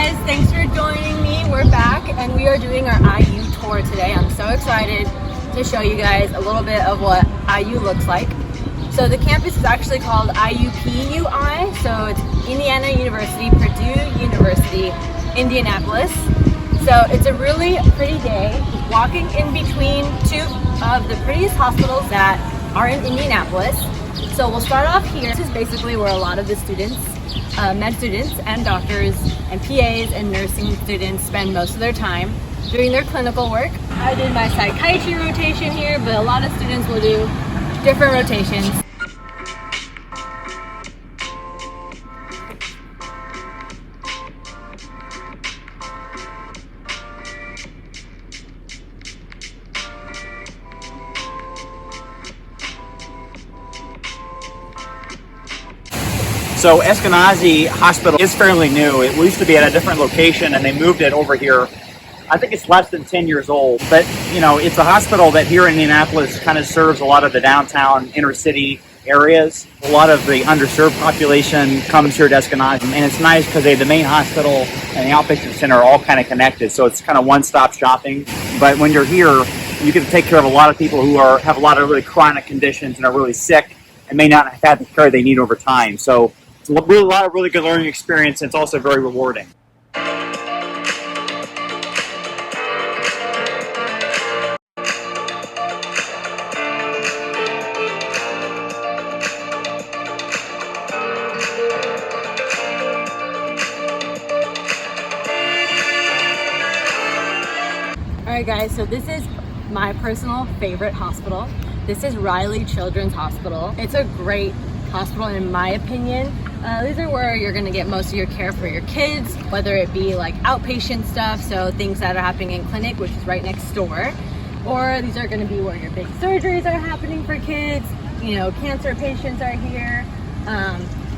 guys, thanks for joining me. We're back and we are doing our IU tour today. I'm so excited to show you guys a little bit of what IU looks like. So the campus is actually called IUPUI, so it's Indiana University, Purdue University, Indianapolis. So it's a really pretty day, walking in between two of the prettiest hospitals that are in Indianapolis. So we'll start off here. This is basically where a lot of the students, med students and doctors and PAs and nursing students spend most of their time doing their clinical work. I did my psychiatry rotation here, but a lot of students will do different rotations. So Eskenazi Hospital is fairly new. It used to be at a different location and they moved it over here. I think it's less than 10 years old, but you know, it's a hospital that here in Indianapolis kind of serves a lot of the downtown inner city areas. A lot of the underserved population comes here to Eskenazi, and it's nice because the main hospital and the outpatient center are all kind of connected. So it's kind of one-stop shopping. But when you're here, you can take care of a lot of people who have a lot of really chronic conditions and are really sick and may not have had the care they need over time. So it's a lot of really good learning experience, and it's also very rewarding. Alright guys, so this is my personal favorite hospital. This is Riley Children's Hospital. It's a great hospital in my opinion. These are where you're gonna get most of your care for your kids, whether it be like outpatient stuff, so things that are happening in clinic, which is right next door, or these are gonna be where your big surgeries are happening for kids. You know, cancer patients are here,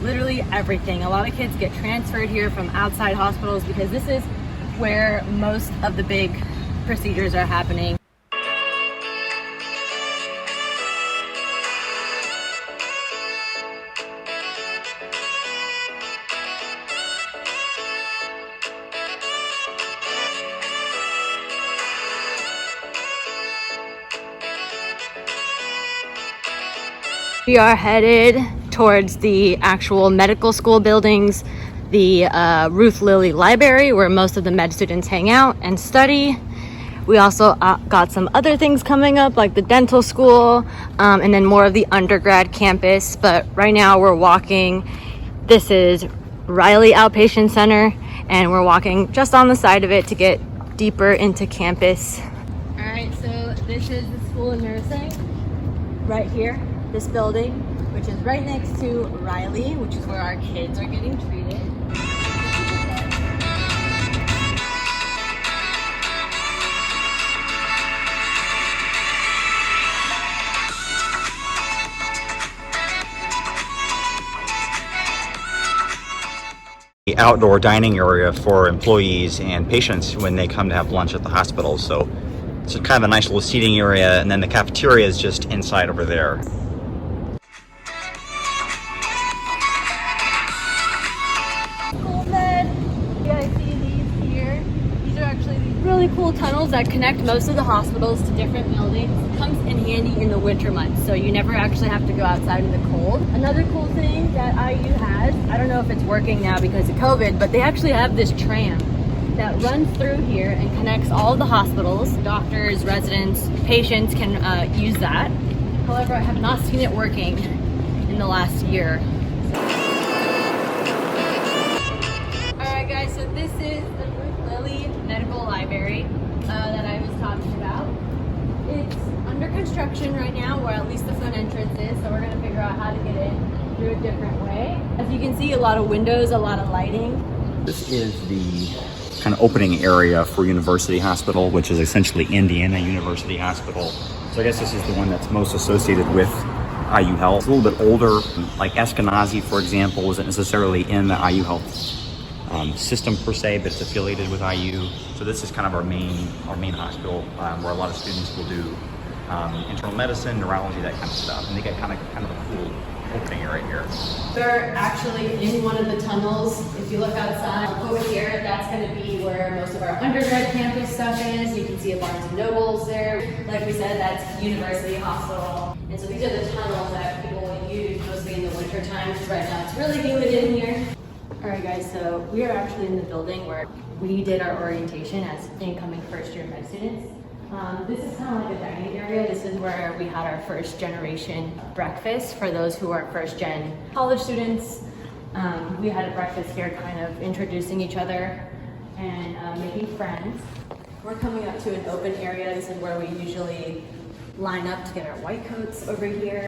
literally everything. A lot of kids get transferred here from outside hospitals because this is where most of the big procedures are happening. We are headed towards the actual medical school buildings, the Ruth Lilly library where most of the med students hang out and study. We also got some other things coming up like the dental school and then more of the undergrad campus. But right now we're walking. This is Riley Outpatient Center and we're walking just on the side of it to get deeper into campus. All right, so this is the School of Nursing right here. This building, which is right next to Riley, which is where our kids are getting treated. The outdoor dining area for employees and patients when they come to have lunch at the hospital. So it's kind of a nice little seating area, and then the cafeteria is just inside over there. Really cool tunnels that connect most of the hospitals to different buildings. It comes in handy in the winter months, so you never actually have to go outside in the cold. Another cool thing that IU has, I don't know if it's working now because of COVID, but they actually have this tram that runs through here and connects all of the hospitals. Doctors, residents, patients can use that. However, I have not seen it working in the last year. Alright guys, so this is the Ruth Lilly Medical Library that I was talking about. It's under construction right now, or at least the front entrance is, so we're going to figure out how to get in through a different way. As you can see, a lot of windows, a lot of lighting. This is the kind of opening area for University Hospital, which is essentially Indiana University Hospital. So I guess this is the one that's most associated with IU Health. It's a little bit older, like Eskenazi, for example, isn't necessarily in the IU Health system per se, but it's affiliated with IU. So this is kind of our main hospital where a lot of students will do internal medicine, neurology, that kind of stuff. And they get kind of a cool opening area here. They're actually in one of the tunnels. If you look outside over here, that's going to be where most of our undergrad campus stuff is. You can see a Barnes and Nobles there. Like we said, that's University Hospital. And so these are the tunnels that people will use mostly in the winter time, because right now it's really humid in here. All right, guys, so we are actually in the building where we did our orientation as incoming first-year med students. This is kind of like a dining area. This is where we had our first generation breakfast for those who are first gen college students. We had a breakfast here kind of introducing each other and making friends. We're coming up to an open area. This is where we usually line up to get our white coats over here.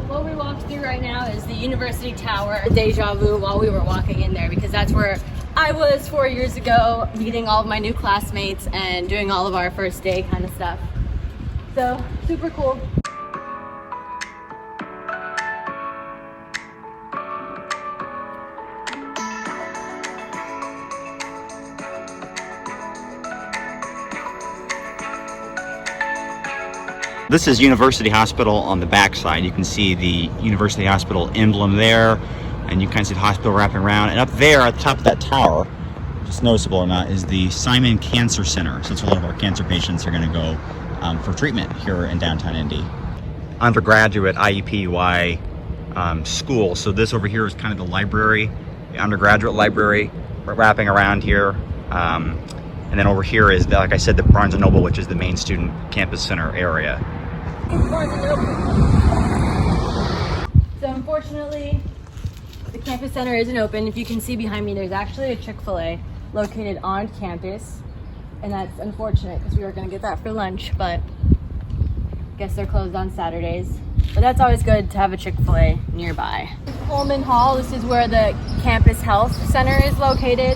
What we walked through right now is the University Tower. Deja vu while we were walking in there, because that's where I was 4 years ago, meeting all of my new classmates and doing all of our first day kind of stuff. So super cool. This is University Hospital on the back side. You can see the University Hospital emblem there, and you kind of see the hospital wrapping around. And up there at the top of that tower, just noticeable or not, is the Simon Cancer Center. So that's where a lot of our cancer patients are going to go for treatment here in downtown Indy. Undergraduate IUPUI school. So this over here is kind of the library, the undergraduate library. We're wrapping around here. And then over here is, like I said, the Barnes & Noble, which is the main student campus center area. So unfortunately, the campus center isn't open. If you can see behind me, there's actually a Chick-fil-A located on campus. And that's unfortunate because we were going to get that for lunch, but I guess they're closed on Saturdays. But that's always good to have a Chick-fil-A nearby. Coleman Hall, this is where the campus health center is located.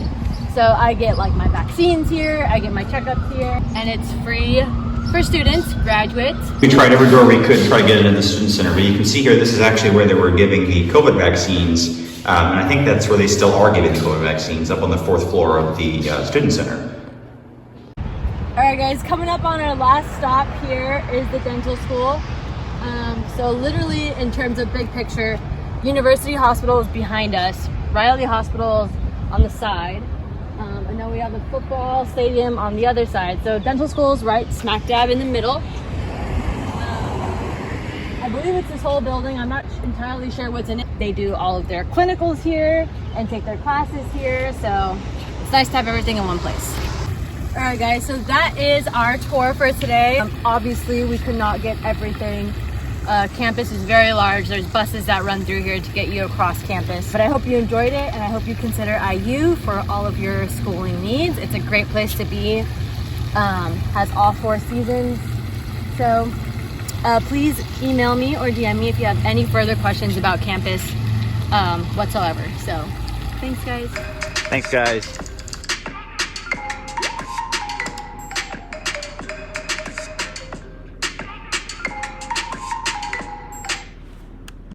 So I get like my vaccines here, I get my checkups here, and it's free for students, graduates. We tried every door we could to try to get it in the student center, but you can see here, this is actually where they were giving the COVID vaccines, and I think that's where they still are giving the COVID vaccines, up on the 4th floor of the student center. All right, guys, coming up on our last stop here is the dental school. So literally, in terms of big picture, University Hospital is behind us, Riley Hospital is on the side. And then we have the football stadium on the other side. So dental school is right smack dab in the middle. I believe it's this whole building. I'm not entirely sure what's in it. They do all of their clinicals here and take their classes here. So it's nice to have everything in one place. All right, guys, so that is our tour for today. Obviously, we could not get everything. Campus is very large. There's buses that run through here to get you across campus. But I hope you enjoyed it, and I hope you consider IU for all of your schooling needs. It's a great place to be. Has all 4 seasons. So please email me or DM me if you have any further questions about campus whatsoever. So thanks, guys. Thanks, guys.